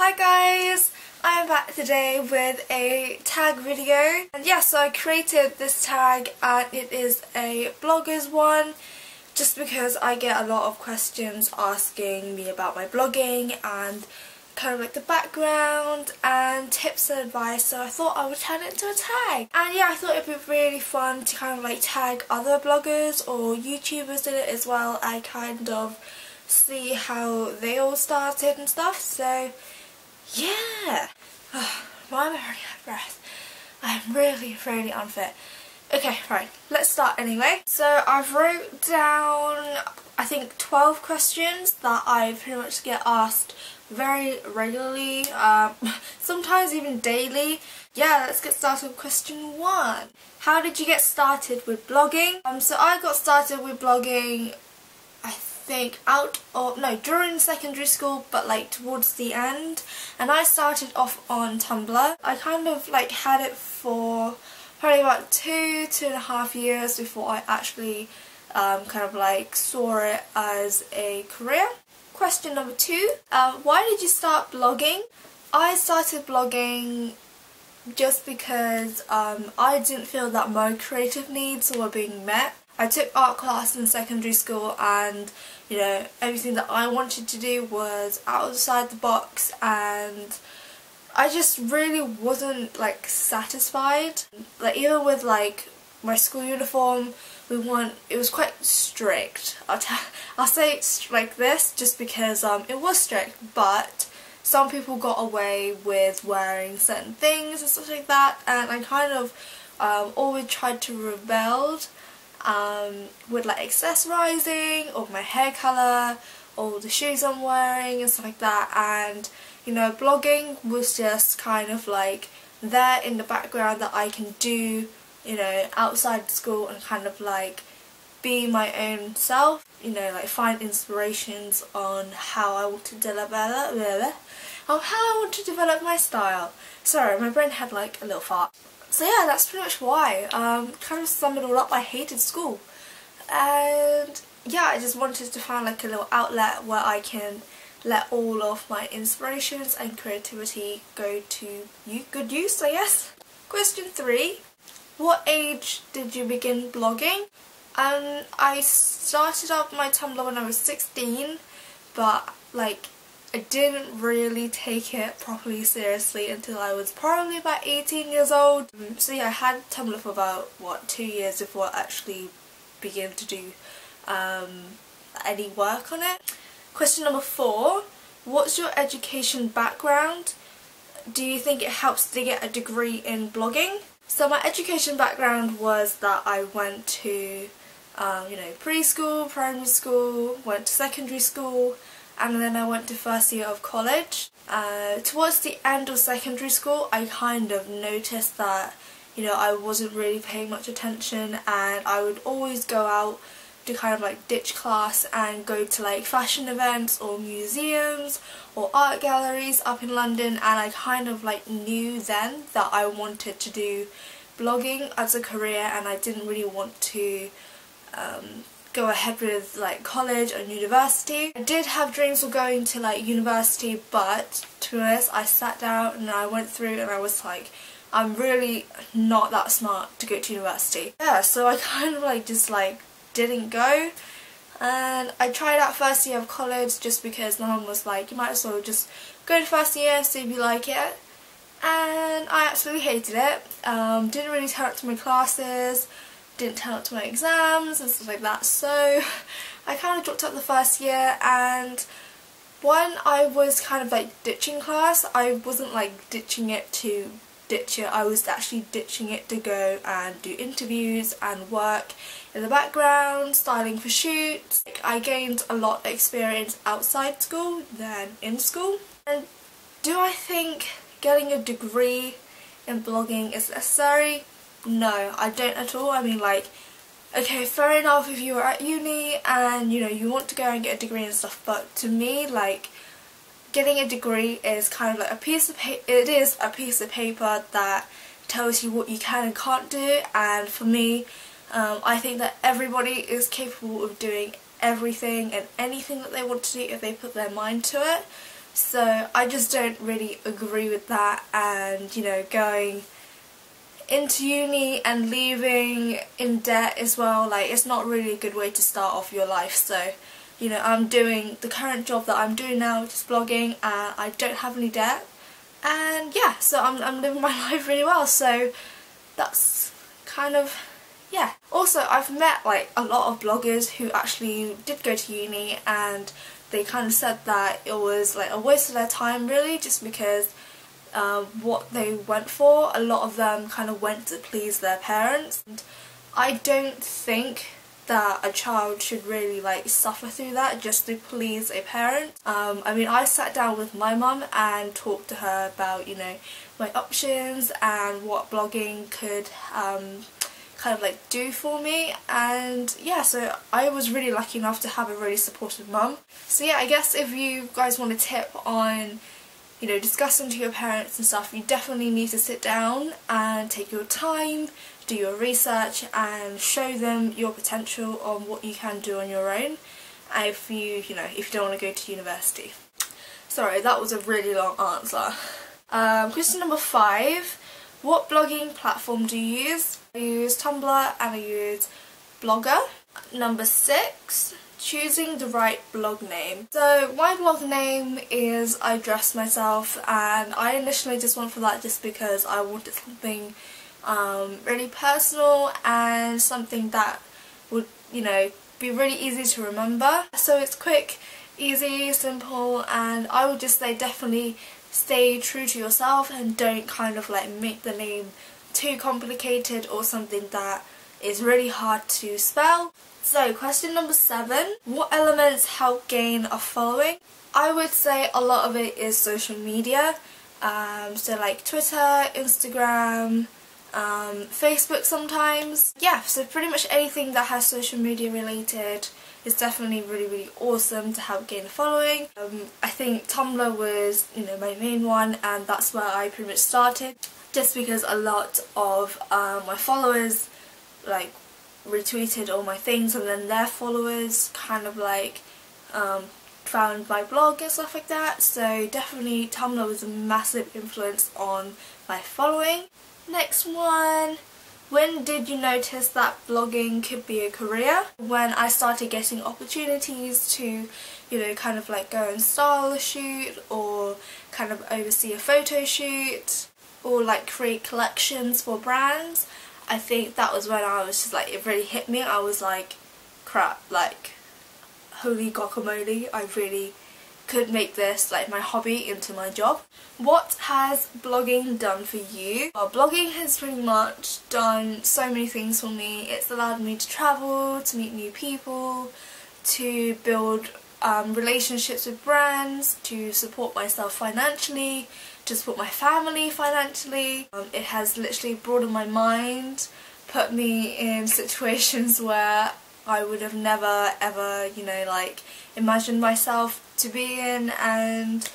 Hi guys! I'm back today with a tag video, and yeah, so I created this tag and it is a bloggers one just because I get a lot of questions asking me about my blogging and kind of like the background and tips and advice, so I thought I would turn it into a tag. And yeah, I thought it'd be really fun to kind of like tag other bloggers or YouTubers in it as well. I kind of see how they all started and stuff, so yeah. Why am I already out of breath? I'm really unfit. Okay, right, let's start anyway. So I've wrote down, I think, 12 questions that I pretty much get asked very regularly, sometimes even daily. Yeah, let's get started with question 1. How did you get started with blogging? So I got started with blogging, I think during secondary school, but like towards the end, and I started off on Tumblr. I kind of like had it for probably about 2.5 years before I actually kind of like saw it as a career. Question number 2, why did you start blogging? I started blogging just because I didn't feel that my creative needs were being met. I took art class in secondary school, and you know, everything that I wanted to do was outside the box, and I just really wasn't like satisfied. Like even with like my school uniform, it was quite strict. I'll say it's like this just because it was strict, but some people got away with wearing certain things and stuff like that, and I kind of always tried to rebel with like accessorizing or my hair colour or the shoes I'm wearing and stuff like that. And you know, blogging was just kind of like there in the background that I can do, you know, outside school and kind of like be my own self, you know, like find inspirations on how I want to develop my style. Sorry, my brain had like a little fart. So yeah, that's pretty much why. Kind of sum it all up, I hated school. And yeah, I just wanted to find like a little outlet where I can let all of my inspirations and creativity go to good use, I guess. Question 3. What age did you begin blogging? I started up my Tumblr when I was 16, but like I didn't really take it properly seriously until I was probably about 18 years old. So yeah, I had Tumblr for about, 2 years before I actually began to do any work on it. Question number 4. What's your education background? Do you think it helps to get a degree in blogging? So my education background was that I went to, you know, preschool, primary school, went to secondary school, and then I went to first year of college. Towards the end of secondary school, I kind of noticed that, you know, I wasn't really paying much attention, and I would always go out to kind of like ditch class and go to like fashion events or museums or art galleries up in London, and I kind of like knew then that I wanted to do blogging as a career, and I didn't really want to go ahead with like college or university. I did have dreams of going to like university, but to be honest, I sat down and I went through and I was like, I'm really not that smart to go to university. Yeah, so I kind of like just like didn't go, and I tried out first year of college just because my mum was like, you might as well just go to first year, see if you like it. And I absolutely hated it. Didn't really turn up to my classes, didn't turn up to my exams and stuff like that, so I kind of dropped out the first year. And when I was kind of like ditching class, I wasn't like ditching it to ditch it, I was actually ditching it to go and do interviews and work in the background, styling for shoots. I gained a lot of experience outside school than in school. And do I think getting a degree in blogging is necessary? No, I don't at all. I mean, like, okay, fair enough if you are at uni and, you know, you want to go and get a degree and stuff, but to me, like, getting a degree is kind of like a piece of paper. It is a piece of paper that tells you what you can and can't do, and for me, I think that everybody is capable of doing everything and anything that they want to do if they put their mind to it. So I just don't really agree with that, and you know, going into uni and leaving in debt as well, like it's not really a good way to start off your life. So you know, I'm doing the current job that I'm doing now, which is blogging, and I don't have any debt, and yeah, so I'm living my life really well. So that's kind of, yeah. Also, I've met like a lot of bloggers who actually did go to uni, and they kind of said that it was like a waste of their time really, just because what they went for, a lot of them kind of went to please their parents. And I don't think that a child should really like suffer through that just to please a parent. I mean, I sat down with my mum and talked to her about, you know, my options and what blogging could kind of like do for me, and yeah, so I was really lucky enough to have a really supportive mum. So yeah, I guess if you guys want a tip on, you know, discussing to your parents and stuff, you definitely need to sit down and take your time, do your research and show them your potential on what you can do on your own if you know, if you don't want to go to university. Sorry, that was a really long answer. Question number 5. What blogging platform do you use? I use Tumblr and I use Blogger. Number 6. Choosing the right blog name. So my blog name is idressmyselff, and I initially just went for that just because I wanted something really personal and something that would, you know, be really easy to remember. So it's quick, easy, simple, and I would just say definitely stay true to yourself and don't kind of like make the name too complicated or something that is really hard to spell. So question number 7. What elements help gain a following? I would say a lot of it is social media, so like Twitter, Instagram, Facebook sometimes. Yeah, so pretty much anything that has social media related is definitely really awesome to help gain a following. I think Tumblr was, you know, my main one, and that's where I pretty much started, just because a lot of my followers like retweeted all my things, and then their followers kind of like found my blog and stuff like that. So definitely Tumblr was a massive influence on my following. Next one. When did you notice that blogging could be a career? When I started getting opportunities to, you know, kind of like go and style a shoot, or kind of oversee a photo shoot, or like create collections for brands. I think that was when I was just like, it really hit me. I was like, crap, like, holy guacamole, I really could make this like my hobby into my job. What has blogging done for you? Well, blogging has pretty much done so many things for me. It's allowed me to travel, to meet new people, to build relationships with brands, to support myself financially, to support my family financially. It has literally broadened my mind, put me in situations where I would have never ever, you know, like imagined myself to be in. And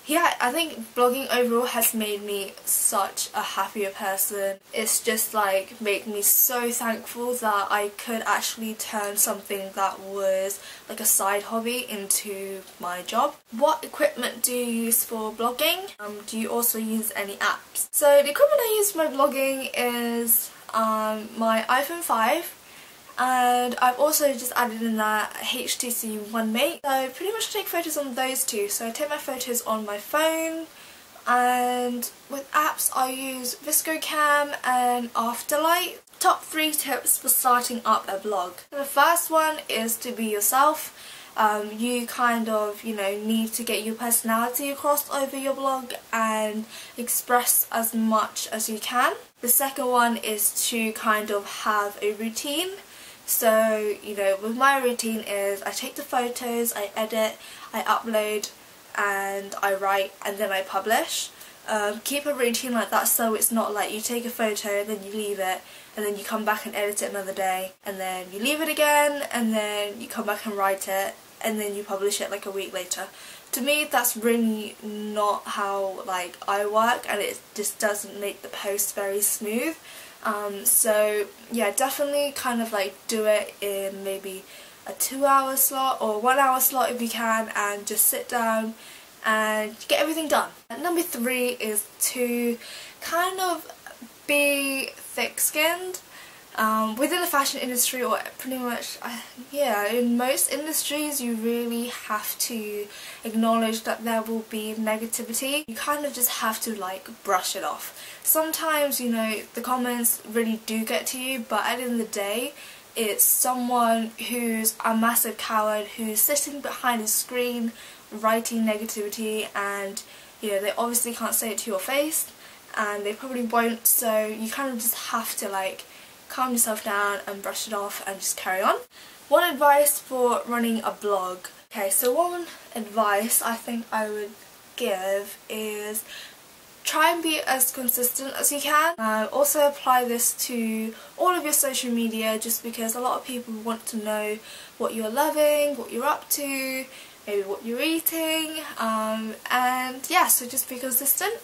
yeah, I think blogging overall has made me such a happier person. It's just like made me so thankful that I could actually turn something that was like a side hobby into my job. What equipment do you use for blogging? Do you also use any apps? So the equipment I use for my blogging is my iPhone 5. And I've also just added in that HTC One Mate. So pretty much I take photos on those two. So I take my photos on my phone, and with apps I use ViscoCam and Afterlight. Top 3 tips for starting up a blog. The first one is to be yourself. You kind of, you know, need to get your personality across over your blog and express as much as you can. The second one is to kind of have a routine. So, you know, with my routine is I take the photos, I edit, I upload, and I write, and then I publish. Keep a routine like that, so it's not like you take a photo, then you leave it, and then you come back and edit it another day, and then you leave it again, and then you come back and write it, and then you publish it like a week later. To me, that's really not how like I work, and it just doesn't make the post very smooth. So yeah, definitely kind of like do it in maybe a 2-hour slot or 1-hour slot if you can, and just sit down and get everything done. And number 3 is to kind of be thick-skinned. Within the fashion industry, or pretty much, yeah, in most industries, you really have to acknowledge that there will be negativity. You kind of just have to like brush it off. Sometimes, you know, the comments really do get to you, but at the end of the day, it's someone who's a massive coward who's sitting behind a screen writing negativity, and you know, they obviously can't say it to your face, and they probably won't, so you kind of just have to like calm yourself down and brush it off and just carry on. One advice for running a blog. Okay, so one advice I think I would give is try and be as consistent as you can. Also apply this to all of your social media, just because a lot of people want to know what you're loving, what you're up to, maybe what you're eating, and yeah, so just be consistent.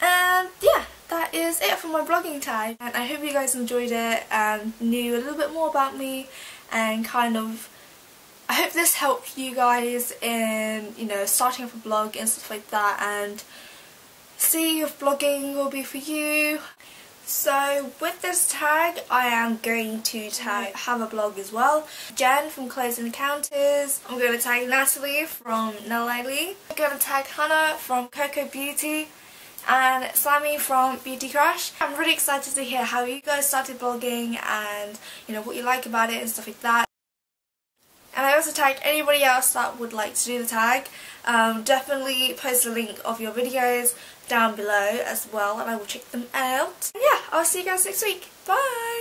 And yeah, that is it for my blogging tag, and I hope you guys enjoyed it and knew a little bit more about me, and kind of I hope this helped you guys in, you know, starting up a blog and stuff like that, and see if blogging will be for you. So with this tag, I am going to tag have a blog as well, Jen from Clothes and Encounters. I'm going to tag Natalie from Nellily. I'm going to tag Hannah from Coco Beauty, and Sammy from Beauty Crush. I'm really excited to hear how you guys started blogging, and you know, what you like about it and stuff like that. And I also tagged anybody else that would like to do the tag. Definitely post a link of your videos down below as well, and I will check them out. And yeah, I'll see you guys next week. Bye!